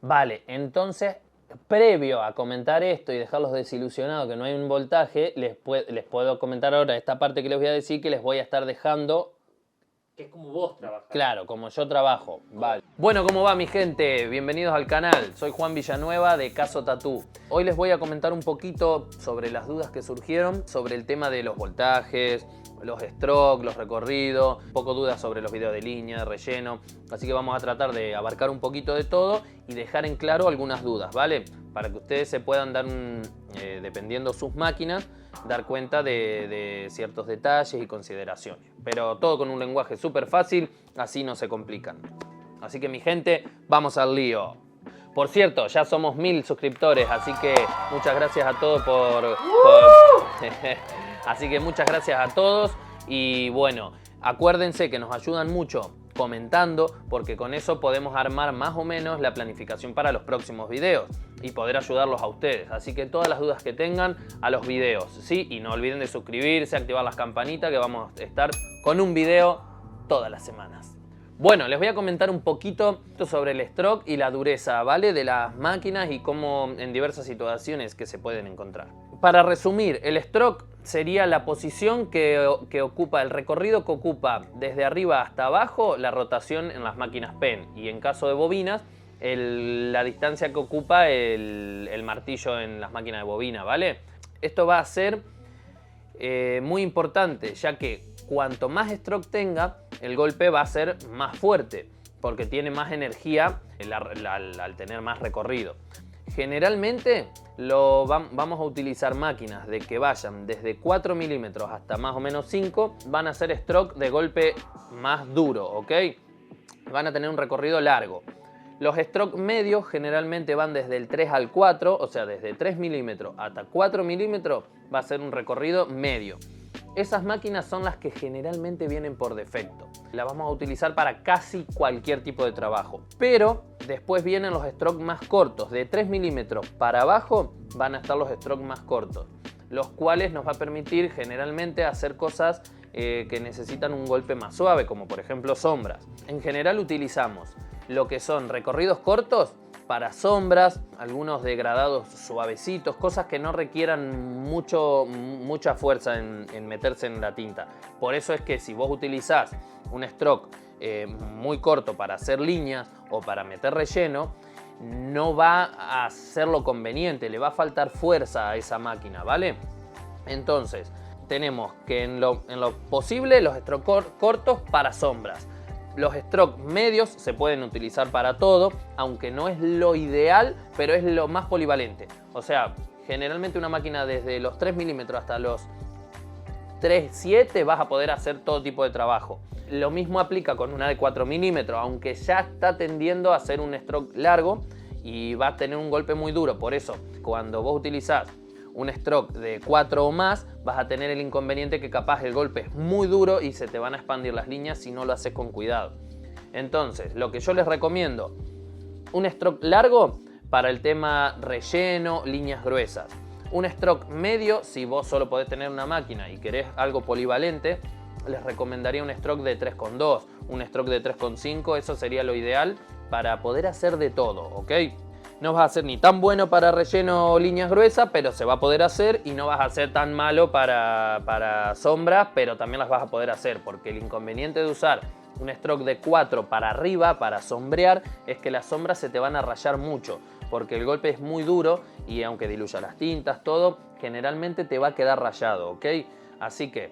Vale, entonces, previo a comentar esto y dejarlos desilusionados que no hay un voltaje, les puedo comentar ahora esta parte que les voy a decir, que les voy a estar dejando. Que es como vos trabajás. Claro, como yo trabajo. Vale. Bueno, ¿cómo va mi gente? Bienvenidos al canal. Soy Juan Villanueva de Caso Tattoo. Hoy les voy a comentar un poquito sobre las dudas que surgieron sobre el tema de los voltajes, los strokes, los recorridos, un poco dudas sobre los videos de línea, de relleno. Así que vamos a tratar de abarcar un poquito de todo y dejar en claro algunas dudas, ¿vale? Para que ustedes se puedan dar, dependiendo sus máquinas, dar cuenta de ciertos detalles y consideraciones. Pero todo con un lenguaje súper fácil, así no se complican. Así que mi gente, vamos al lío. Por cierto, ya somos 1000 suscriptores, así que muchas gracias a todos así que muchas gracias a todos y bueno, acuérdense que nos ayudan mucho comentando, porque con eso podemos armar más o menos la planificación para los próximos videos y poder ayudarlos a ustedes. Así que todas las dudas que tengan a los videos, ¿sí? Y no olviden de suscribirse, activar las campanitas, que vamos a estar con un video todas las semanas. Bueno, les voy a comentar un poquito sobre el stroke y la dureza, ¿vale? De las máquinas y cómo en diversas situaciones que se pueden encontrar. Para resumir, el stroke sería la posición que ocupa, el recorrido que ocupa desde arriba hasta abajo la rotación en las máquinas Penn, y en caso de bobinas, la distancia que ocupa el martillo en las máquinas de bobina, ¿vale? Esto va a ser muy importante, ya que cuanto más stroke tenga, el golpe va a ser más fuerte, porque tiene más energía al tener más recorrido. Generalmente vamos a utilizar máquinas de que vayan desde 4 milímetros hasta más o menos 5, van a ser stroke de golpe más duro, ¿ok? Van a tener un recorrido largo. Los stroke medios generalmente van desde el 3 al 4, o sea, desde 3 milímetros hasta 4 milímetros va a ser un recorrido medio. Esas máquinas son las que generalmente vienen por defecto. Las vamos a utilizar para casi cualquier tipo de trabajo. Pero después vienen los strokes más cortos. De 3 milímetros para abajo van a estar los strokes más cortos, los cuales nos va a permitir generalmente hacer cosas que necesitan un golpe más suave, como por ejemplo sombras. En general utilizamos lo que son recorridos cortos para sombras, algunos degradados suavecitos, cosas que no requieran mucha fuerza en meterse en la tinta. Por eso es que si vos utilizás un stroke muy corto para hacer líneas o para meter relleno, no va a ser lo conveniente, le va a faltar fuerza a esa máquina, ¿vale? Entonces, tenemos que en lo posible los strokes cortos para sombras. Los strokes medios se pueden utilizar para todo, aunque no es lo ideal, pero es lo más polivalente. O sea, generalmente una máquina desde los 3 milímetros hasta los 3,7 vas a poder hacer todo tipo de trabajo. Lo mismo aplica con una de 4 milímetros, aunque ya está tendiendo a hacer un stroke largo y va a tener un golpe muy duro. Por eso, cuando vos utilizás un stroke de 4 o más, vas a tener el inconveniente que capaz el golpe es muy duro y se te van a expandir las líneas si no lo haces con cuidado. Entonces, lo que yo les recomiendo, un stroke largo para el tema relleno, líneas gruesas. Un stroke medio, si vos solo podés tener una máquina y querés algo polivalente, les recomendaría un stroke de 3,2, un stroke de 3,5, eso sería lo ideal para poder hacer de todo, ¿ok? No vas a ser ni tan bueno para relleno o líneas gruesas, pero se va a poder hacer, y no vas a ser tan malo para sombras, pero también las vas a poder hacer, porque el inconveniente de usar un stroke de 4 para arriba para sombrear es que las sombras se te van a rayar mucho, porque el golpe es muy duro y aunque diluya las tintas, todo, generalmente te va a quedar rayado, ¿ok? Así que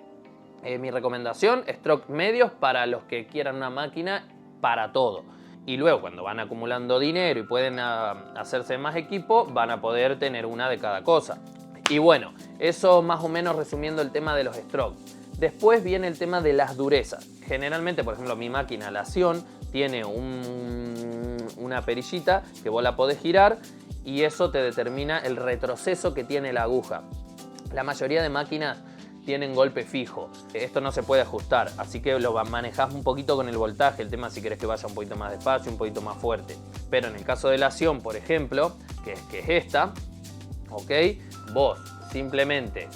mi recomendación, stroke medios para los que quieran una máquina para todo. Y luego cuando van acumulando dinero y pueden hacerse más equipo, van a poder tener una de cada cosa. Y bueno, eso más o menos resumiendo el tema de los strokes. Después viene el tema de las durezas. Generalmente, por ejemplo, mi máquina, la Sion, tiene una perillita que vos la podés girar y eso te determina el retroceso que tiene la aguja. La mayoría de máquinas tienen golpe fijo. Esto no se puede ajustar, así que lo manejás un poquito con el voltaje, el tema si querés que vaya un poquito más despacio, un poquito más fuerte. Pero en el caso de la Sion, por ejemplo, que es esta, ¿ok? Vos simplemente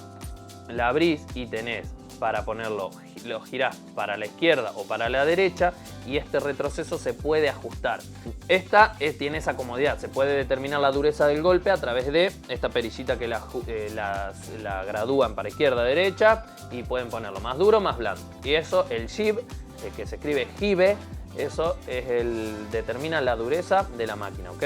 la abrís y tenés para ponerlo, lo girás para la izquierda o para la derecha y este retroceso se puede ajustar. Esta tiene esa comodidad, se puede determinar la dureza del golpe a través de esta perillita que la gradúan para izquierda, derecha, y pueden ponerlo más duro, más blando. Y eso, el jib, que se escribe jibe, eso es determina la dureza de la máquina, ¿ok?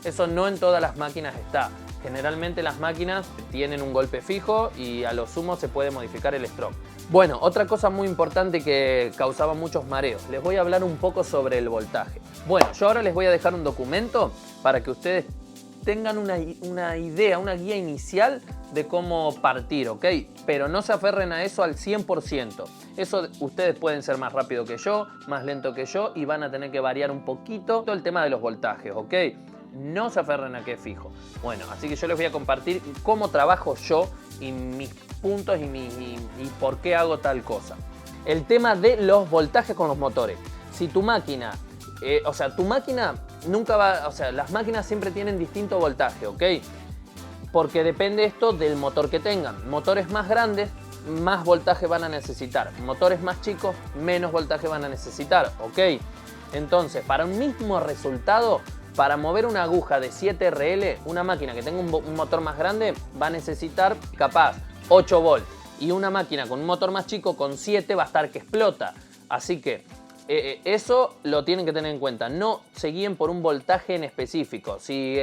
Eso no en todas las máquinas está. Generalmente las máquinas tienen un golpe fijo y a lo sumo se puede modificar el stroke. Bueno, otra cosa muy importante que causaba muchos mareos. Les voy a hablar un poco sobre el voltaje. Bueno, yo ahora les voy a dejar un documento para que ustedes tengan una idea, una guía inicial de cómo partir, ¿ok? Pero no se aferren a eso al 100%. Eso ustedes pueden ser más rápido que yo, más lento que yo y van a tener que variar un poquito todo el tema de los voltajes, ¿ok? No se aferren a que es fijo. Bueno, así que yo les voy a compartir cómo trabajo yo y mis puntos y por qué hago tal cosa. El tema de los voltajes con los motores. Si tu máquina, tu máquina nunca va, las máquinas siempre tienen distinto voltaje, ¿ok? Porque depende esto del motor que tengan. Motores más grandes, más voltaje van a necesitar. Motores más chicos, menos voltaje van a necesitar, ¿ok? Entonces, para un mismo resultado, para mover una aguja de 7 RL, una máquina que tenga un motor más grande va a necesitar capaz 8 volts. Y una máquina con un motor más chico con 7 va a estar que explota. Así que eso lo tienen que tener en cuenta. No se guíen por un voltaje en específico. Si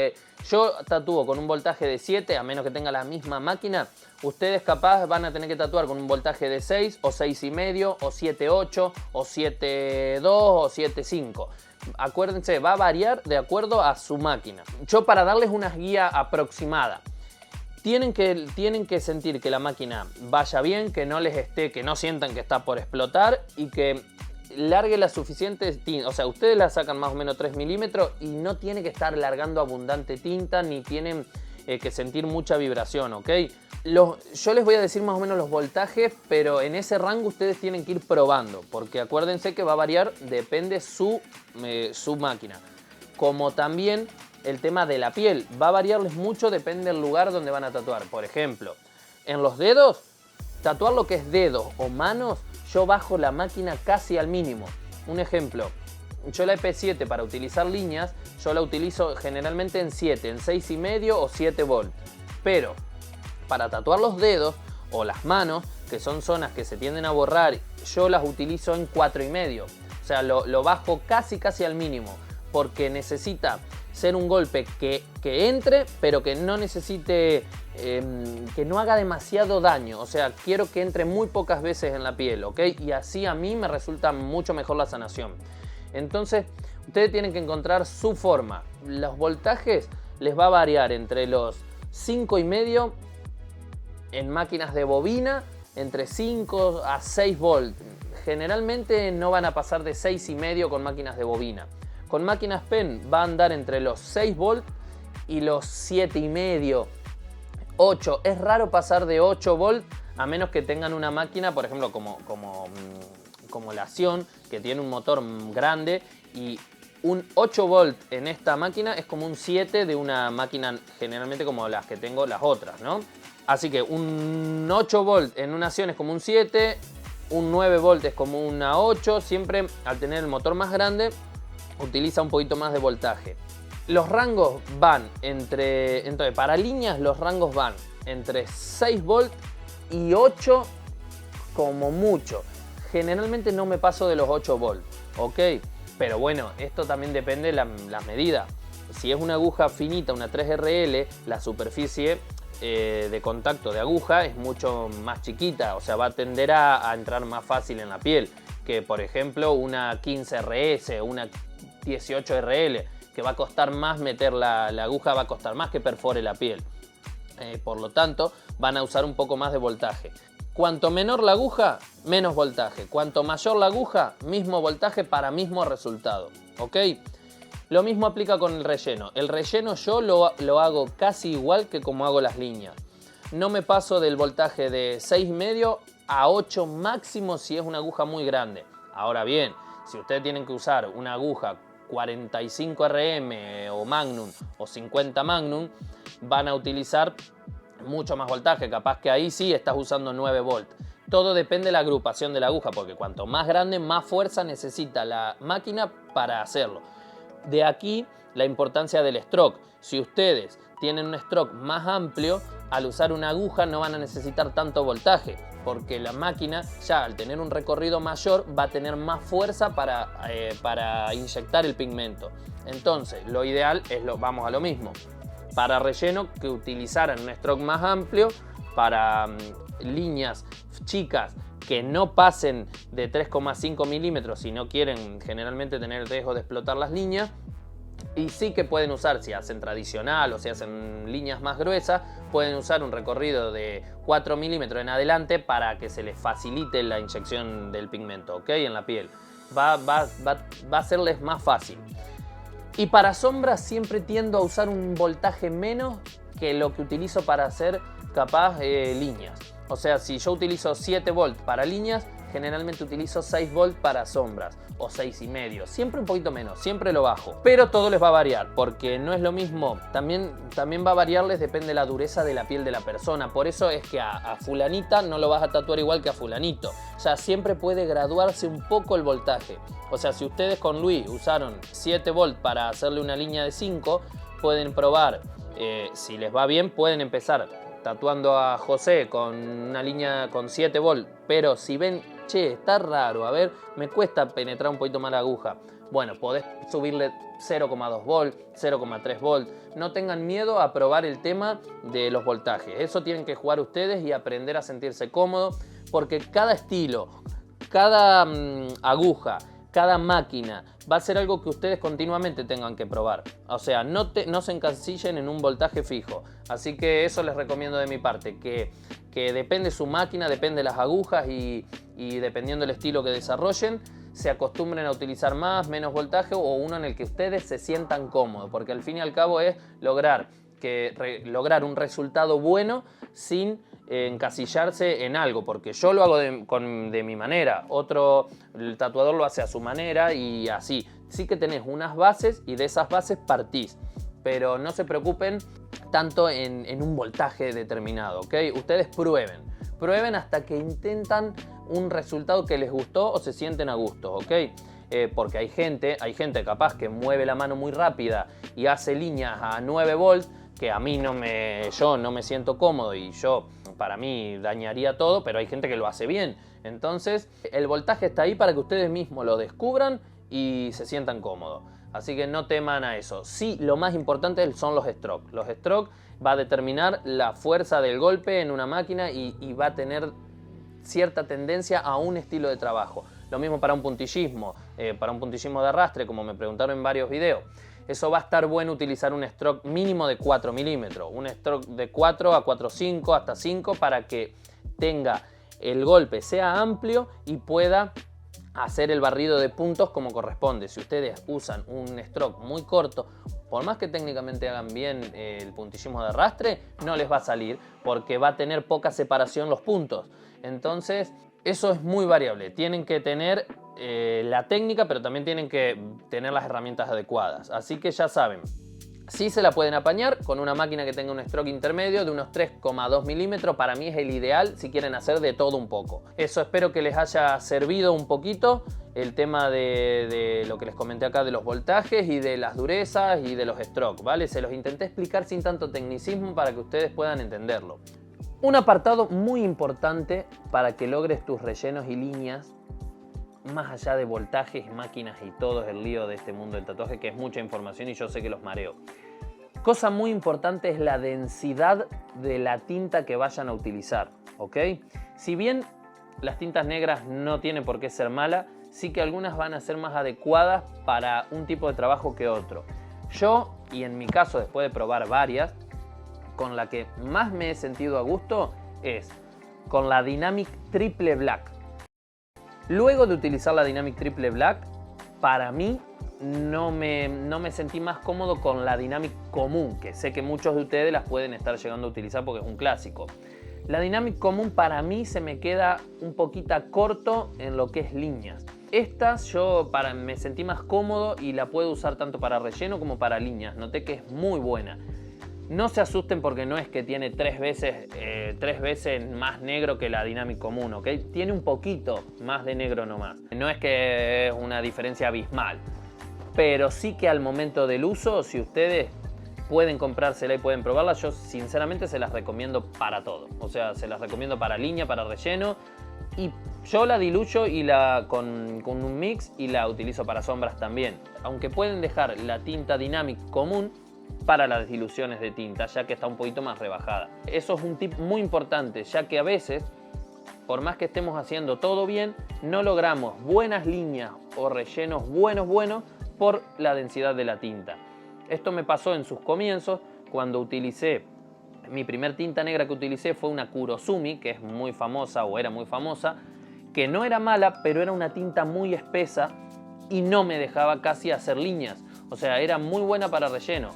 yo tatúo con un voltaje de 7, a menos que tenga la misma máquina, ustedes capaz van a tener que tatuar con un voltaje de 6 o 6,5 o 7,8 o 7,2 o 7,5. Acuérdense, va a variar de acuerdo a su máquina. Yo para darles una guía aproximada, tienen que sentir que la máquina vaya bien, que no les esté, que no sientan que está por explotar y que largue la suficiente tinta. O sea, ustedes la sacan más o menos 3 milímetros y no tiene que estar largando abundante tinta ni tienen que sentir mucha vibración, ¿ok? Yo les voy a decir más o menos los voltajes, pero en ese rango ustedes tienen que ir probando, porque acuérdense que va a variar, depende su máquina. Como también el tema de la piel, va a variarles mucho, depende del lugar donde van a tatuar. Por ejemplo, en los dedos, tatuar lo que es dedos o manos, yo bajo la máquina casi al mínimo. Un ejemplo, yo la EP7 para utilizar líneas, yo la utilizo generalmente en 7, en 6,5 o 7 volts. Pero para tatuar los dedos o las manos, que son zonas que se tienden a borrar, yo las utilizo en 4,5. O sea, lo bajo casi al mínimo, porque necesita ser un golpe que entre, pero que no necesite, que no haga demasiado daño. O sea, quiero que entre muy pocas veces en la piel, ¿ok? Y así a mí me resulta mucho mejor la sanación. Entonces, ustedes tienen que encontrar su forma. Los voltajes les va a variar entre los 5,5 en máquinas de bobina, entre 5 a 6 volts. Generalmente no van a pasar de 6,5 con máquinas de bobina. Con máquinas pen va a andar entre los 6 volts y los 7,5, 8. Es raro pasar de 8 volts a menos que tengan una máquina, por ejemplo, como la Sion, que tiene un motor grande, y un 8 volts en esta máquina es como un 7 de una máquina generalmente como las que tengo las otras, ¿no? Así que un 8 volts en una Sion es como un 7, un 9 volts es como una 8, siempre al tener el motor más grande utiliza un poquito más de voltaje. Los rangos van entonces para líneas los rangos van entre 6 volts y 8 como mucho. Generalmente no me paso de los 8 volts, ¿ok? Pero bueno, esto también depende de la medida. Si es una aguja finita, una 3RL, la superficie de contacto de aguja es mucho más chiquita, o sea, va a tender a entrar más fácil en la piel que, por ejemplo, una 15RS o una 18RL, que va a costar más meter la aguja, va a costar más que perfore la piel. Por lo tanto, van a usar un poco más de voltaje. Cuanto menor la aguja, menos voltaje. Cuanto mayor la aguja, mismo voltaje para mismo resultado, ¿ok? Lo mismo aplica con el relleno. El relleno yo lo hago casi igual que como hago las líneas. No me paso del voltaje de 6,5 a 8 máximo si es una aguja muy grande. Ahora bien, si ustedes tienen que usar una aguja 45 RM o Magnum o 50 Magnum, van a utilizar mucho más voltaje. Capaz que ahí sí estás usando 9 volts. todo depende de la agrupación de la aguja, porque cuanto más grande, más fuerza necesita la máquina para hacerlo. De aquí la importancia del stroke. Si ustedes tienen un stroke más amplio, al usar una aguja no van a necesitar tanto voltaje, porque la máquina ya al tener un recorrido mayor va a tener más fuerza para inyectar el pigmento. Entonces lo ideal es, vamos a lo mismo, para relleno que utilizaran un stroke más amplio, para líneas chicas que no pasen de 3,5 milímetros si no quieren generalmente tener el riesgo de explotar las líneas. Y sí que pueden usar, si hacen tradicional o si hacen líneas más gruesas, pueden usar un recorrido de 4 milímetros en adelante para que se les facilite la inyección del pigmento, ¿ok? En la piel. Va a serles más fácil. Y para sombras siempre tiendo a usar un voltaje menos que lo que utilizo para hacer capaz líneas. O sea, si yo utilizo 7 volts para líneas, generalmente utilizo 6 volts para sombras o 6,5, siempre un poquito menos, siempre lo bajo, pero todo les va a variar porque no es lo mismo, también va a variarles, depende de la dureza de la piel de la persona. Por eso es que a fulanita no lo vas a tatuar igual que a fulanito, o sea, siempre puede graduarse un poco el voltaje. O sea, si ustedes con Luis usaron 7 volts para hacerle una línea de 5, pueden probar, si les va bien pueden empezar tatuando a José con una línea con 7 volts, pero si ven, che, está raro, a ver, me cuesta penetrar un poquito más la aguja, bueno, podés subirle 0,2 volts, 0,3 volts, no tengan miedo a probar el tema de los voltajes, eso tienen que jugar ustedes y aprender a sentirse cómodos, porque cada estilo, cada aguja, cada máquina va a ser algo que ustedes continuamente tengan que probar. O sea, no se encasillen en un voltaje fijo. Así que eso les recomiendo de mi parte, que depende su máquina, depende las agujas y dependiendo del estilo que desarrollen, se acostumbren a utilizar más, menos voltaje o uno en el que ustedes se sientan cómodos. Porque al fin y al cabo es lograr un resultado bueno sin encasillarse en algo, porque yo lo hago de mi manera, el tatuador lo hace a su manera y así. Sí que tenés unas bases y de esas bases partís, pero no se preocupen tanto en un voltaje determinado, ¿ok? Ustedes prueben hasta que intentan un resultado que les gustó o se sienten a gusto, ¿ok? Porque hay gente capaz que mueve la mano muy rápida y hace líneas a 9 volts que a mí yo no me siento cómodo y para mí dañaría todo, pero hay gente que lo hace bien. Entonces el voltaje está ahí para que ustedes mismos lo descubran y se sientan cómodos. Así que no teman a eso. Sí, lo más importante son los strokes. Los strokes va a determinar la fuerza del golpe en una máquina y va a tener cierta tendencia a un estilo de trabajo. Lo mismo para un puntillismo de arrastre, como me preguntaron en varios videos. Eso va a estar bueno utilizar un stroke mínimo de 4 milímetros, un stroke de 4 a 4,5 hasta 5 para que tenga el golpe, sea amplio y pueda hacer el barrido de puntos como corresponde. Si ustedes usan un stroke muy corto, por más que técnicamente hagan bien el puntillismo de arrastre, no les va a salir porque va a tener poca separación los puntos. Entonces, eso es muy variable. Tienen que tener la técnica, pero también tienen que tener las herramientas adecuadas. Así que ya saben, sí se la pueden apañar con una máquina que tenga un stroke intermedio de unos 3,2 milímetros. Para mí es el ideal si quieren hacer de todo un poco. Eso espero que les haya servido un poquito el tema de lo que les comenté acá de los voltajes y de las durezas y de los strokes, ¿vale? Se los intenté explicar sin tanto tecnicismo para que ustedes puedan entenderlo. Un apartado muy importante para que logres tus rellenos y líneas, más allá de voltajes, máquinas y todo el lío de este mundo del tatuaje, que es mucha información y yo sé que los mareo. Cosa muy importante es la densidad de la tinta que vayan a utilizar, ¿ok? Si bien las tintas negras no tienen por qué ser malas, sí que algunas van a ser más adecuadas para un tipo de trabajo que otro. Yo, y en mi caso después de probar varias, con la que más me he sentido a gusto es con la Dynamic Triple Black. Luego de utilizar la Dynamic Triple Black, para mí no me sentí más cómodo con la Dynamic común, que sé que muchos de ustedes las pueden estar llegando a utilizar porque es un clásico. La Dynamic común para mí se me queda un poquito corto en lo que es líneas. Estas me sentí más cómodo y la puedo usar tanto para relleno como para líneas. Noté que es muy buena. No se asusten porque no es que tiene tres veces más negro que la Dynamic común, ¿ok? Tiene un poquito más de negro nomás. No es que es una diferencia abismal, pero sí que al momento del uso, si ustedes pueden comprársela y pueden probarla, yo sinceramente se las recomiendo para todo. O sea, se las recomiendo para línea, para relleno. Y yo la diluyo y con un mix y la utilizo para sombras también. Aunque pueden dejar la tinta Dynamic común para las diluciones de tinta, ya que está un poquito más rebajada. Eso es un tip muy importante, ya que a veces, por más que estemos haciendo todo bien, no logramos buenas líneas o rellenos buenos por la densidad de la tinta. Esto me pasó en sus comienzos cuando utilicé, mi primer tinta negra que utilicé fue una Kurosumi, que es muy famosa o era muy famosa, que no era mala, pero era una tinta muy espesa y no me dejaba casi hacer líneas. O sea, era muy buena para relleno,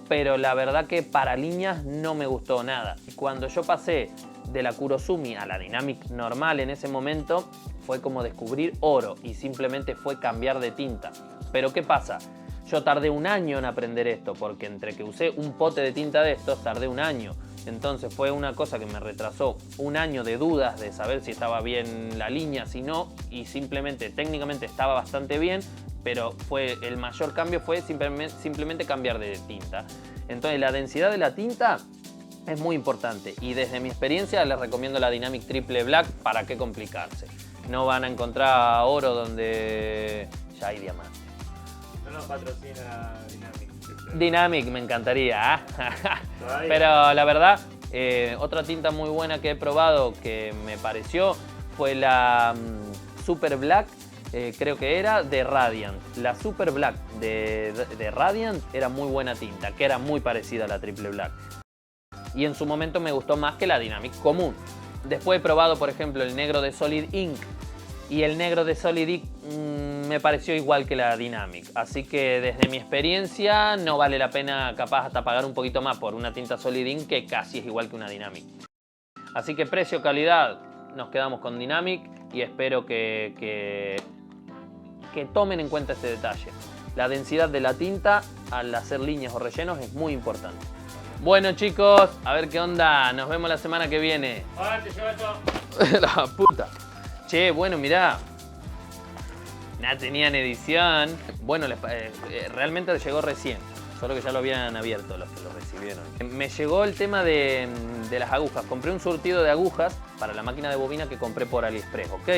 pero la verdad que para líneas no me gustó nada. Cuando yo pasé de la Kurosumi a la Dynamic normal en ese momento, fue como descubrir oro y simplemente fue cambiar de tinta. Pero ¿qué pasa? Yo tardé un año en aprender esto, porque entre que usé un pote de tinta de estos, tardé un año. Entonces fue una cosa que me retrasó un año de dudas de saber si estaba bien la línea, si no, y simplemente técnicamente estaba bastante bien, pero el mayor cambio fue simplemente cambiar de tinta. Entonces la densidad de la tinta es muy importante y desde mi experiencia les recomiendo la Dynamic Triple Black. ¿Para qué complicarse? No van a encontrar oro donde ya hay diamantes. No nos patrocina Dynamic. Dynamic me encantaría, ¿eh? Todavía. Pero la verdad, otra tinta muy buena que he probado que me pareció fue la Super Black, creo que era de Radiant. La Super Black de Radiant era muy buena tinta, que era muy parecida a la Triple Black. Y en su momento me gustó más que la Dynamic común. Después he probado, por ejemplo, el negro de Solid Ink. Y el negro de Solid Ink me pareció igual que la Dynamic. Así que desde mi experiencia no vale la pena capaz hasta pagar un poquito más por una tinta Solid Ink que casi es igual que una Dynamic. Así que precio-calidad nos quedamos con Dynamic y espero que tomen en cuenta este detalle. La densidad de la tinta al hacer líneas o rellenos es muy importante. Bueno chicos, a ver qué onda. Nos vemos la semana que viene. Ahora te llevo esto. La puta. Che, bueno, mirá. Nada, tenían edición. Bueno, realmente llegó recién. Solo que ya lo habían abierto los que lo recibieron. Me llegó el tema de las agujas. Compré un surtido de agujas para la máquina de bobina que compré por AliExpress, ¿ok?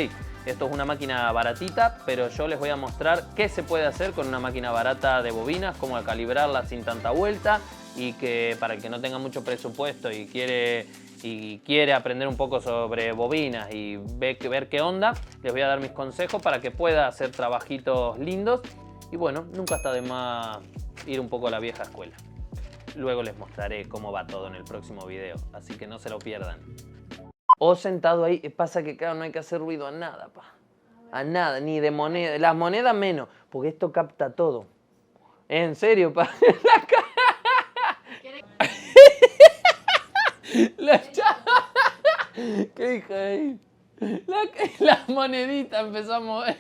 Esto es una máquina baratita, pero yo les voy a mostrar qué se puede hacer con una máquina barata de bobinas, cómo calibrarla sin tanta vuelta y que para el que no tenga mucho presupuesto y quiere aprender un poco sobre bobinas y ver qué onda, les voy a dar mis consejos para que pueda hacer trabajitos lindos y bueno, nunca está de más ir un poco a la vieja escuela. Luego les mostraré cómo va todo en el próximo video, así que no se lo pierdan. O sentado ahí, pasa que claro, no hay que hacer ruido a nada, pa. A nada, ni de moneda, las monedas menos, porque esto capta todo. En serio, pa. La cara. ¿Qué dije ahí? La monedita empezó a mover.